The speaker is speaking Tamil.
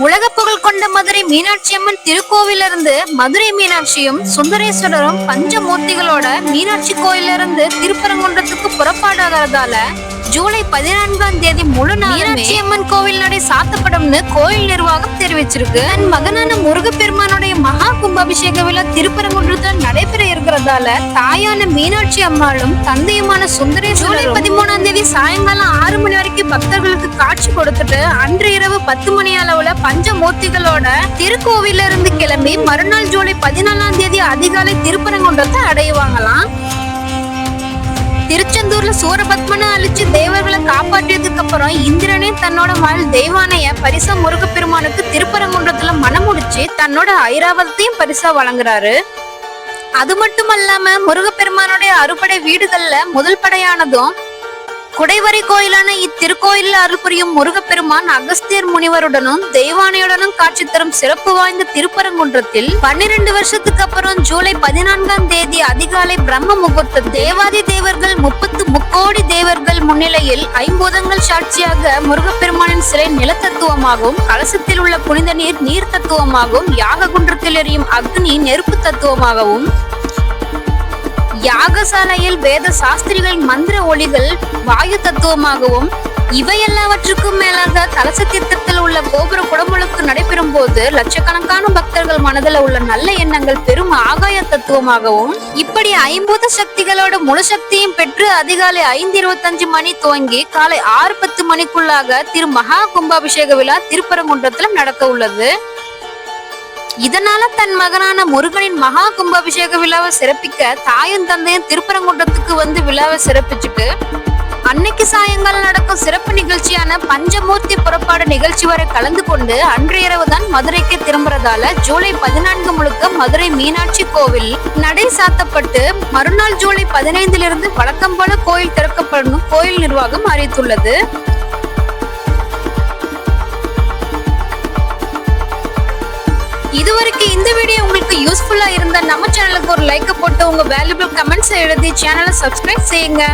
உலக புகழ் கொண்ட மதுரை மீனாட்சி அம்மன் திருக்கோவிலிருந்து மதுரை மீனாட்சியும் சுந்தரேஸ்வரரும் பஞ்சமூர்த்திகளோட மீனாட்சி கோயிலிருந்து திருப்பரங்குன்றத்துக்கு புறப்பாடாததால ஜூலை 14ஆம் தேதி முழு நாள் மீனாட்சி அம்மன் கோவில் நடை சாத்தப்படும்னு கோயில் நிர்வாகம் தெரிவிச்சிருக்கு. தன் மகனான முருகப்பெருமானுடைய மகா கும்பாபிஷேக விழா திருப்பரங்குன்றத்தில் நடைபெற இருக்கிறதால தாயான மீனாட்சி அம்மாளும் தந்தையுமான சுந்தரேஸ்வரர் ஜூலை 13ஆம் தேதி சாயங்காலம் 6 மணி வரைக்கும் பக்தர்களுக்கு காட்சி கொடுத்துட்டு அன்று இரவு 10 மணி அளவுல பஞ்சமூர்த்திகளோட திருக்கோவில இருந்து கிளம்பி மறுநாள் ஜூலை 14ஆம் தேதி அதிகாலை திருப்பரங்குன்றத்தை அடைவாங்களாம். திருச்செந்தூர்ல சூரபத்மனை அழிச்சு தேவர்களை காப்பாற்றியதுக்கு அப்புறம் இந்திரனே தன்னோட மகள் தெய்வானைய பரிசா முருகப்பெருமானுக்கு திருப்பரங்குன்றத்துல மனமுடிச்சு தன்னோட ஐராவதத்தையும் பரிசா வழங்குறாரு. அது மட்டும் அல்லாம முருகப்பெருமானுடைய அறுபடை வீடுகள்ல முதல் படையானதும் குடைவரை கோயிலான இத்திருக்கோயிலில் அருள் புரியும் முருகப்பெருமான் அகஸ்தியர் முனிவருடனும் தெய்வானையுடனும் காட்சி தரும் சிறப்பு வாய்ந்த திருப்பரங்குன்றத்தில் 12 வருஷத்துக்கு அப்புறம் ஜூலை 14ஆம் தேதி அதிகாலை பிரம்ம முகூர்த்த தேவாதி தேவர்கள் 30 முக்கோடி தேவர்கள் முன்னிலையில் ஐம்பூதங்கள் சாட்சியாக முருகப்பெருமானின் சிலை நிலத்தத்துவமாகவும் கலசத்தில் உள்ள புனித நீர் நீர் தத்துவமாகவும் யாக குன்றத்தில் எரியும் அக்னி நெருப்பு தத்துவமாகவும் யாகசாலையில் வேத சாஸ்திரிகளின் மந்திர ஒளிகள் வாயு தத்துவமாகவும் இவையெல்லாவற்றுக்கும் மேலாக கலச தீர்த்தத்தில் உள்ள கோபுர குடமுழுக்கு நடைபெறும் போது லட்சக்கணக்கான பக்தர்கள் மனதில் உள்ள நல்ல எண்ணங்கள் பெரும் ஆகாய தத்துவமாகவும் இப்படி ஐம்பூத சக்திகளோட முழு சக்தியும் பெற்று அதிகாலை 5:25 மணி துவங்கி காலை 6:10 மணிக்குள்ளாக திரு மகா கும்பாபிஷேக விழா திருப்பரங்குன்றத்துல நடக்க உள்ளது. இதனால தன் மகனான முருகனின் மகா கும்பாபிஷேக விழாவை சிறப்பிக்க தாயும் தந்தையும் திருப்பரங்குன்றத்துக்கு வந்து விழாவை சிறப்பிச்சுட்டு அன்னைக்கு சாயங்காலம் நடக்கும் சிறப்பு நிகழ்ச்சியான பஞ்சமூர்த்தி புறப்பாடு நிகழ்ச்சி வரை கலந்து கொண்டு அன்று இரவு தான் மதுரைக்கு திரும்புறதால ஜூலை 14 முழுக்க மதுரை மீனாட்சி கோவில் நடை சாத்தப்பட்டு மறுநாள் ஜூலை 15 வழக்கம் போல கோயில் திறக்கப்படும் கோயில் நிர்வாகம் அறிவித்துள்ளது. இதுவரைக்கும் இந்த வீடியோ உங்களுக்கு யூஸ்ஃபுல்லா இருந்தா நம்ம சேனலுக்கு ஒரு லைக் போட்டு உங்க வேல்யூபிள் கமெண்ட்ஸ் எழுதி சேனலை சப்ஸ்கிரைப் செய்யுங்க.